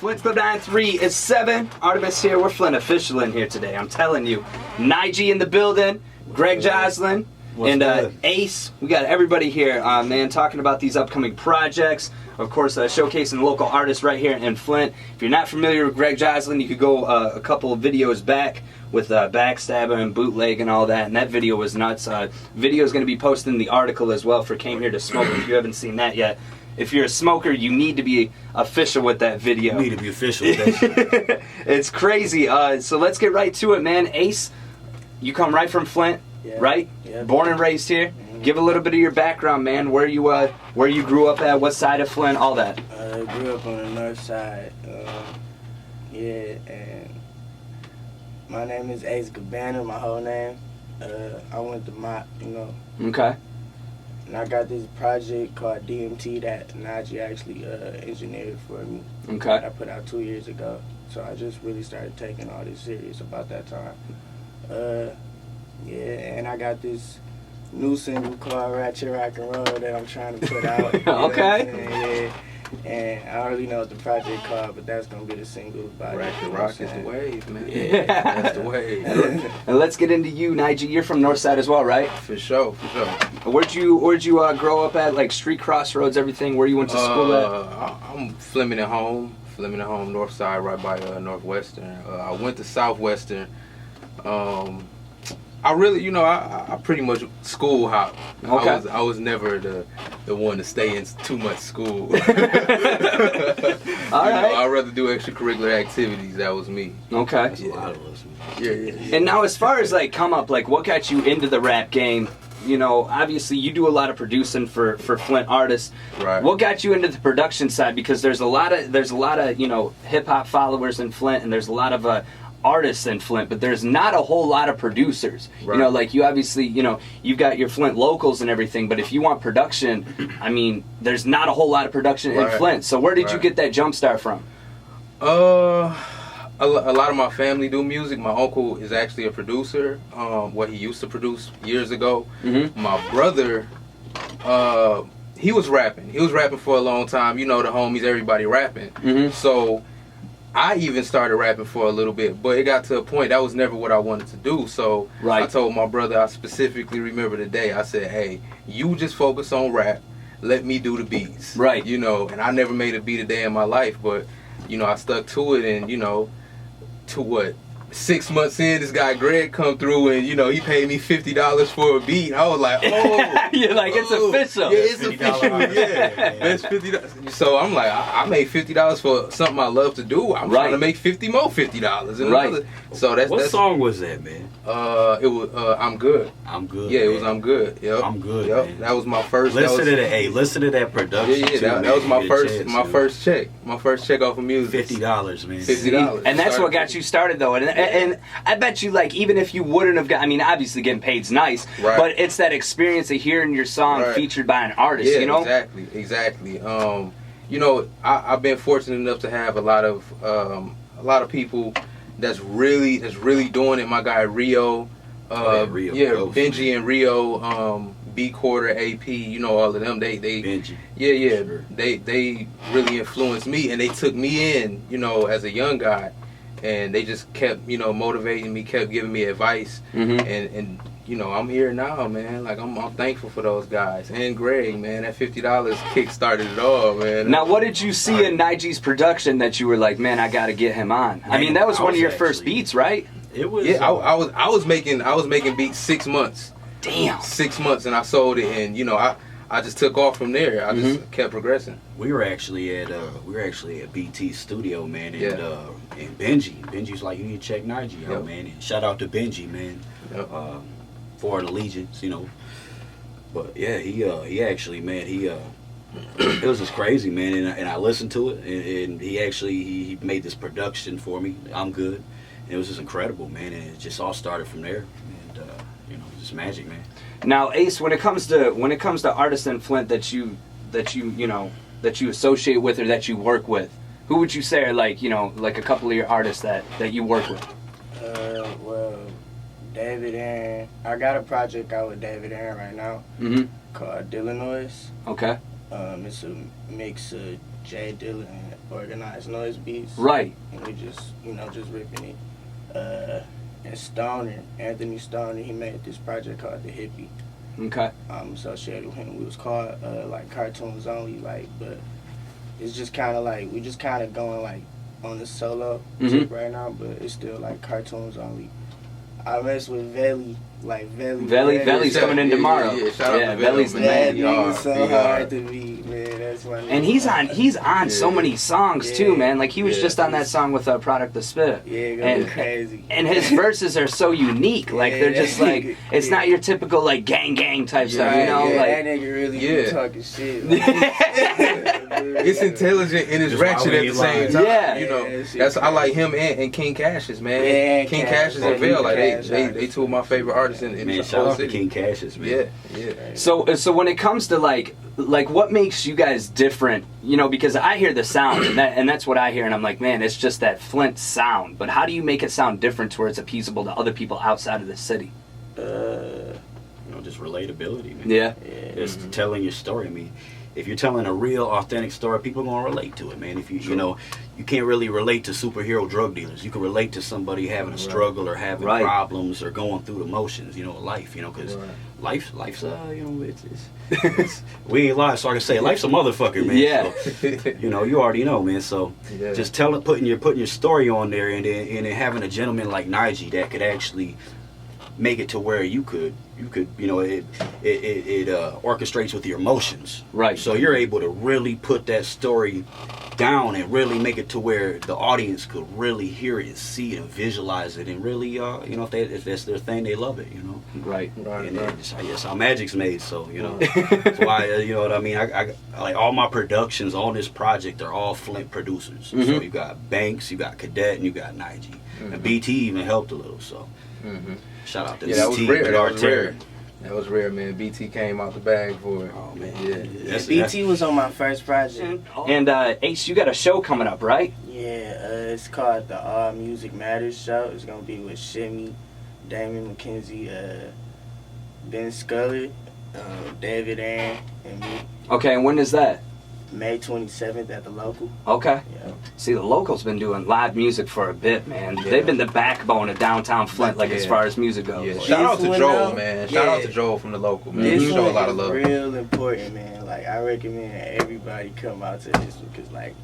Flint Club 93 is 7. Artemis here. We're Flint official in here today. I'm telling you. Nygee in the building. Greg Joslin. And Ace. We got everybody here, man, talking about these upcoming projects. Of course, showcasing local artists right here in Flint. If you're not familiar with Greg Joslin, you could go a couple of videos back with Backstabber and Bootleg and all that, and that video was nuts. Video is going to be posted in the article as well for Came Here to Smoke if you haven't seen that yet. If you're a smoker, you need to be official with that video. You need to be official with that shit. It's crazy. So let's get right to it, man. Ace, you come right from Flint, right? Yeah. Born and raised here. Give a little bit of your background, man. Where you grew up at, what side of Flint, all that. I grew up on the north side. And my name is Ace Gabbana, my whole name. I went to Mott, Okay. And I got this project called DMT that Nygee actually engineered for me. Okay. That I put out 2 years ago. So I just really started taking all this serious about that time. And I got this new single called Ratchet Rock and Roll that I'm trying to put out. Okay. And I don't really know what the project called, but that's gonna be the single about Ratchet Rock is the wave, man. Yeah. That's the wave. And let's get into you, Nygee. You're from north side as well, right? For sure. Where'd you grow up at? Like street crossroads, everything. Where you went to school at? I'm Fleming at home, north side, right by Northwestern. I went to Southwestern. I really, I pretty much school hop. Okay. I was never the one to stay in too much school. All right. I'd rather do extracurricular activities. That was me. Okay. That's a lot of us. Yeah. And now, as far as like come up, like what got you into the rap game? Obviously you do a lot of producing for Flint artists. Right. What got you into the production side? Because there's a lot of hip hop followers in Flint, and there's a lot of artists in Flint, but there's not a whole lot of producers. Right. Like you obviously, you've got your Flint locals and everything, but if you want production, I mean, there's not a whole lot of production in Flint. So where did you get that jump start from? A lot of my family do music. My uncle is actually a producer. What he used to produce years ago. Mm-hmm. My brother, he was rapping. He was rapping for a long time. The homies, everybody rapping. Mm-hmm. So I even started rapping for a little bit, but it got to a point that was never what I wanted to do. So I told my brother, I specifically remember the day, I said, hey, you just focus on rap. Let me do the beats. Right. And I never made a beat a day in my life, but, I stuck to it, and, to what? 6 months in, this guy Greg come through and he paid me $50 for a beat. I was like, oh, you're like, it's official. Yeah, it's official. Yeah, that's $50. So I'm like, I made $50 for something I love to do. I'm trying to make $50 more $50. Right. So what song was that, man? It was I'm Good. I'm Good. Yeah, man. it was I'm Good. Yep. I'm Good. Yep. Man. That was my first. Listen to that production. Yeah. That was my first check. My first check off of music. $50, man. $50. And that's what got you started, though. And I bet you, like, even if you wouldn't have got, I mean, obviously getting paid's nice, but it's that experience of hearing your song featured by an artist, Exactly. I've been fortunate enough to have a lot of people that's really doing it. My guy Rio, Rio, Benji and Rio, B Quarter, AP, all of them. They Benji. Sure. They really influenced me, and they took me in, as a young guy, and they just kept, motivating me, kept giving me advice, and I'm here now, man. Like I'm thankful for those guys and Greg, man. That $50 kick started it all, man. Now, what did you see in Nygee's production that you were like, man, I got to get him on? Man, I mean, that was one of your first beats, right? It was. Yeah, I was making beats 6 months. Damn. 6 months, and I sold it, and I just took off from there. I just kept progressing. We were actually at BT Studio, man, and Benji's like, you need to check Nygee out, man. And shout out to Benji, man. Yep. Foreign Allegiance, But yeah, he actually, man, it was just crazy, man. And I listened to it, and he made this production for me. I'm Good. And it was just incredible, man. And it just all started from there. And just magic, man. Now, Ace, when it comes to artists in Flint that you associate with or that you work with, who would you say are like a couple of your artists that you work with? Well, David Aaron. I got a project out with David Aaron right now called Illinois. Okay. It's a mix of Jay Dilla and Organized Noise Beats. Right. And we just, just ripping it. And Stoner, Anthony Stoner, he made this project called The Hippie. Okay. I'm associated with him. We was called like Cartoons Only, like, but it's just kind of like, we just kind of going like on the solo tip right now, but it's still like Cartoons Only. I mess with Veli, like Veli's coming in tomorrow. Yeah, Veli's the that man. nigga's so hard to beat, man. That's my nigga. And he's on so many songs too, man. Like he was just on that song with Product of Spit. Yeah, and crazy. And his verses are so unique. Like they're just like it's not your typical like gang type stuff, you know? Yeah, like that nigga really be talking shit. Like, it's intelligent and it's ratchet at the same time. Yeah. You know, Yeah, that's I like him and King Cassius, man. Yeah, King Cassius and Vail, like they two of my favorite artists in Man, the shout whole out to city. King Cassius, man. Yeah. So when it comes to like what makes you guys different, you know, because I hear the sound and that's what I hear and I'm like, man, it's just that Flint sound. But how do you make it sound different to where it's appeasable to other people outside of the city? You know, just relatability, man. Yeah. Just telling your story. I mean, if you're telling a real, authentic story, people are gonna relate to it, man. If you know, you can't really relate to superhero drug dealers. You can relate to somebody having a struggle or having problems or going through the motions, you know, life, you know, because life's you know, it's we ain't lying, so I can say life's a motherfucker, man. Yeah. So, you know, you already know, man. So just putting your story on there, and then having a gentleman like Nygee that could actually make it to where you could you know, it orchestrates with your emotions, right? So you're able to really put that story down and really make it to where the audience could really hear it, see it, and visualize it, and really you know, if that's their thing, they love it, you know. Right. And just, I guess how magic's made, so you know. That's why you know what I mean. I like all my productions on this project are all Flint producers. So you got Banks, you got Cadet, and you got Nygee, and BT even helped a little. So shout out to that was BT. rare. That was rare, man. BT came out the bag for it. Oh man, yeah. BT was on my first project. And Ace, you got a show coming up, right? Yeah, it's called the All Music Matters show. It's gonna be with Shimmy, Damon McKenzie, Ben Scully, David Ann, and me. Okay, and when is that? May 27th at the local. Okay. Yeah. See, the local's been doing live music for a bit, man. They've been the backbone of downtown Flint, like as far as music goes. Yeah. Shout out to Joel, man. Shout out to Joel from the local, man. This He show a lot of love. Real important, man. Like I recommend everybody come out to this because like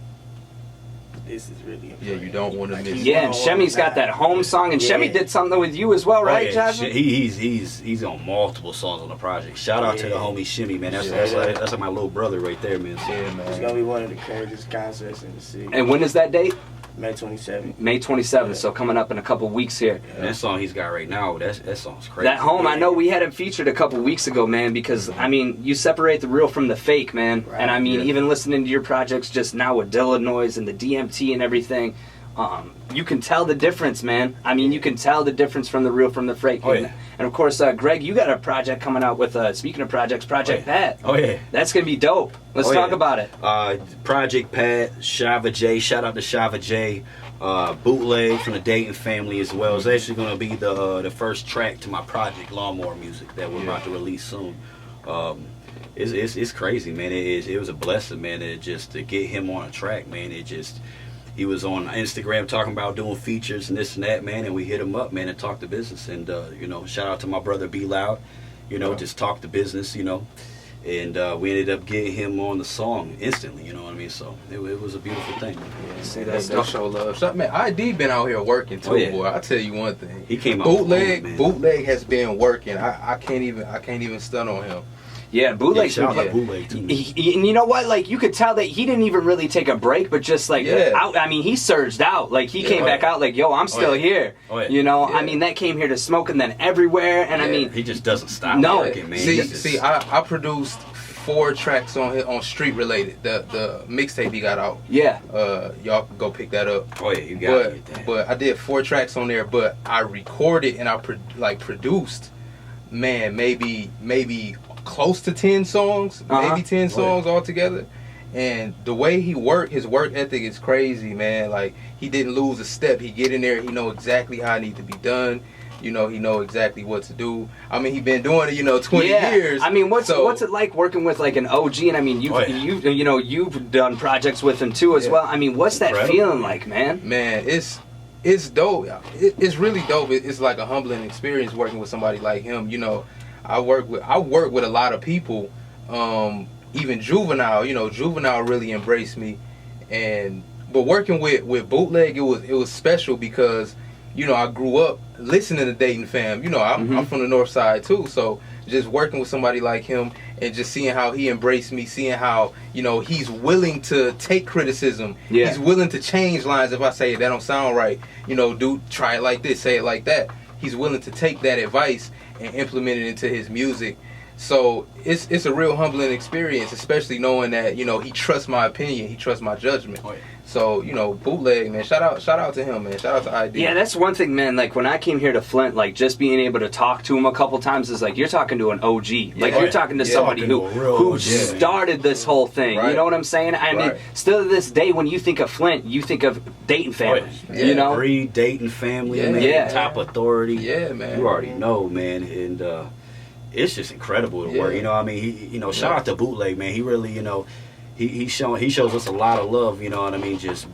this is really important. Yeah, you don't want to miss. Yeah, and Shemmy's got that home song, and Shemmy did something with you as well, right, Joslin? He's on multiple songs on the project. Shout out to the homie Shimmy, man. That's like my little brother right there, man. So, yeah, man. It's gonna be one of the craziest concerts in the city. And when is that date? May 27th. May 27th, so coming up in a couple weeks here. And that song he's got right now, that song's crazy. That home, I know we had it featured a couple weeks ago, man, because, I mean, you separate the real from the fake, man. Right. And, I mean, even listening to your projects just now with Dilla Noise and the DMT and everything, you can tell the difference, man. I mean, you can tell the difference from the real from the fake. Oh, yeah. And, of course, Greg, you got a project coming out with, speaking of projects, Project Pat. Oh, yeah. That's going to be dope. Let's talk about it. Project Pat, Shava J, shout out to Shava J. Bootleg from the Dayton family as well. It's actually going to be the first track to my project, Lawnmower Music, that we're about to release soon. It's crazy, man. It was a blessing, man. To get him on a track, man. He was on Instagram talking about doing features and this and that, man. And we hit him up, man, and talked the business. And you know, shout out to my brother B Loud. You know, just talk the business. You know. And we ended up getting him on the song instantly, you know what I mean? So it was a beautiful thing. Yeah, see, that's show love. So, man, ID been out here working too, boy. I tell you one thing. He came out Bootleg has been working. I can't even stun on him. Yeah, Bootleg. Shout out to Bootleg too. And you know what? Like, you could tell that he didn't even really take a break, but just like, I mean, he surged out. Like, he came back out like, yo, I'm still here. Oh, yeah. You know, I mean, that came here to smoke and then everywhere. And I mean, he just doesn't stop working, man. See, I produced 4 tracks on Street Related, the mixtape he got out. Yeah. Y'all can go pick that up. Oh yeah, you got to get that. But I did 4 tracks on there, but I recorded and I produced, man, maybe close to 10 songs, maybe 10 songs altogether. And the way he worked, his work ethic is crazy, man. Like, he didn't lose a step. He get in there, he know exactly how it need to be done. You know, he know exactly what to do. I mean, he been doing it, you know, 20 Yeah. years. I mean, what's it like working with like an OG? And I mean, you've done projects with him too as well. I mean, what's that feeling like, man? Man, it's dope. It's really dope. It's like a humbling experience working with somebody like him. You know, I work with a lot of people. Even Juvenile, you know, Juvenile really embraced me, but working with Bootleg, it was special because, you know, I grew up listening to Dayton fam. You know, I'm from the north side too, so just working with somebody like him and just seeing how he embraced me, seeing how, you know, he's willing to take criticism. Yeah. He's willing to change lines if I say that don't sound right. You know, dude, try it like this, say it like that. He's willing to take that advice and implement it into his music. So it's a real humbling experience, especially knowing that, you know, he trusts my opinion, he trusts my judgment. Oh, yeah. So, you know, Bootleg, man, shout out to him, man. Shout out to ID. Yeah, that's one thing, man. Like, when I came here to Flint, like, just being able to talk to him a couple times is like, you're talking to an OG. Like, you're talking to somebody who started this whole thing. Right. You know what I'm saying? I mean, still to this day, when you think of Flint, you think of Dayton family. You know? Breed, Dayton family, man. Top authority. Yeah, man. You already know, man. And it's just incredible to work. You know what I mean? Shout out to Bootleg, man. He really, you know, he shows us a lot of love, you know what I mean? Just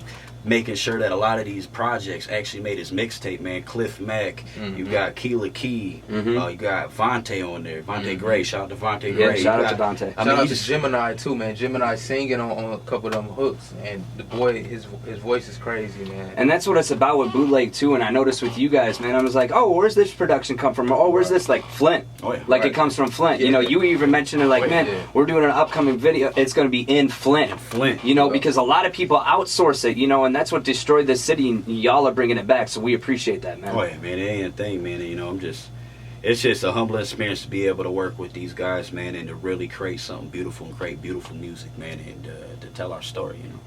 making sure that a lot of these projects actually made his mixtape, man. Cliff Mack, you got Keela Key, you got Vontae on there. Vontae Gray, shout out to Vontae Gray. Shout out to Vontae. Shout out to Gemini too, man. Gemini singing on a couple of them hooks, and the boy, his voice is crazy, man. And that's what it's about with Bootleg too. And I noticed with you guys, man, I was like, oh, where's this production come from? Oh, where's this, like, Flint? Like, it comes from Flint. You know, you even mentioned it, like, man, we're doing an upcoming video. It's going to be in Flint. You know, because a lot of people outsource it, you know, and that's what destroyed this city, and y'all are bringing it back, so we appreciate that, man. Oh yeah, man, it ain't a thing, man. You know, it's just a humbling experience to be able to work with these guys, man, and to really create something beautiful and create beautiful music, man, and to tell our story, you know.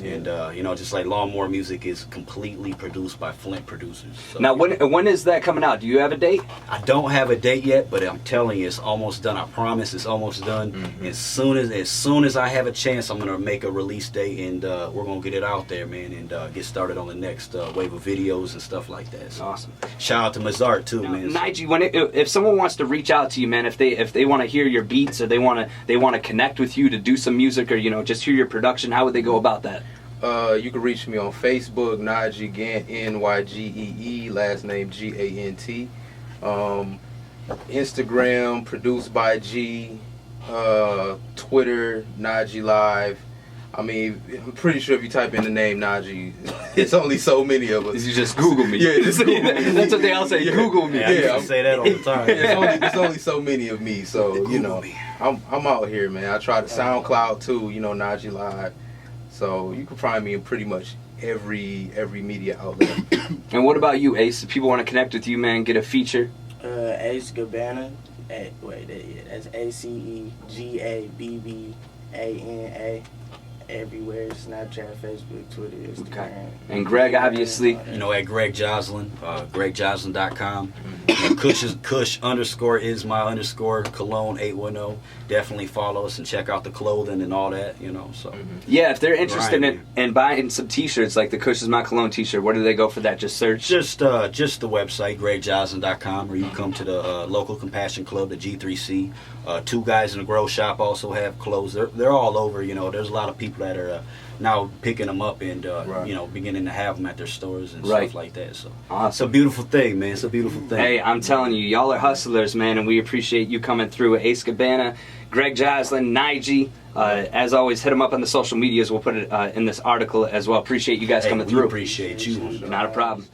And you know, just like Lawnmower Music is completely produced by Flint producers. So, now, when is that coming out? Do you have a date? I don't have a date yet, but I'm telling you, it's almost done. I promise, it's almost done. As soon as I have a chance, I'm gonna make a release date, and we're gonna get it out there, man, and get started on the next wave of videos and stuff like that. So, awesome. Shout out to Mazart too, man. Nygee, if someone wants to reach out to you, man, if they want to hear your beats, or they want to connect with you to do some music, or, you know, just hear your production, how would they go about that? You can reach me on Facebook, Nygee Gant, Nygee, last name Gant. Instagram, produced by G. Twitter, Nygee Live. I mean, I'm pretty sure if you type in the name Nygee, it's only so many of us. You just Google me. Yeah, just Google me. That's what they all say. Google me. Yeah, I say that all the time. It's only so many of me. So, you know, I'm out here, man. I try to SoundCloud too. You know, Nygee Live. So you can find me in pretty much every media outlet. And what about you, Ace? If people want to connect with you, man, get a feature. Ace Gabbana. That's ACEGABBANA. Everywhere, Snapchat, Facebook, Twitter, Instagram. Okay. And Greg, obviously. You know, at Greg Joslin, GregJoslin.com. Kush underscore is my underscore Cologne 810. Definitely follow us and check out the clothing and all that, you know. So yeah, if they're interested in buying some t-shirts, like the Kush is my Cologne t-shirt, where do they go for that? Just search? Just the website, GregJoslin.com, or you come to the local Compassion Club, the G3C. Two Guys in the Grow Shop also have clothes. They're all over, you know. There's a lot of people that are now picking them up and you know, beginning to have them at their stores and stuff like that. So awesome. It's a beautiful thing, man. It's a beautiful thing. Hey, I'm telling you, y'all are hustlers, man, and we appreciate you coming through. Ace Gabbana, Greg Joslin, Nygee. As always, hit them up on the social medias. We'll put it in this article as well. Appreciate you guys coming through. Appreciate you. Not a problem.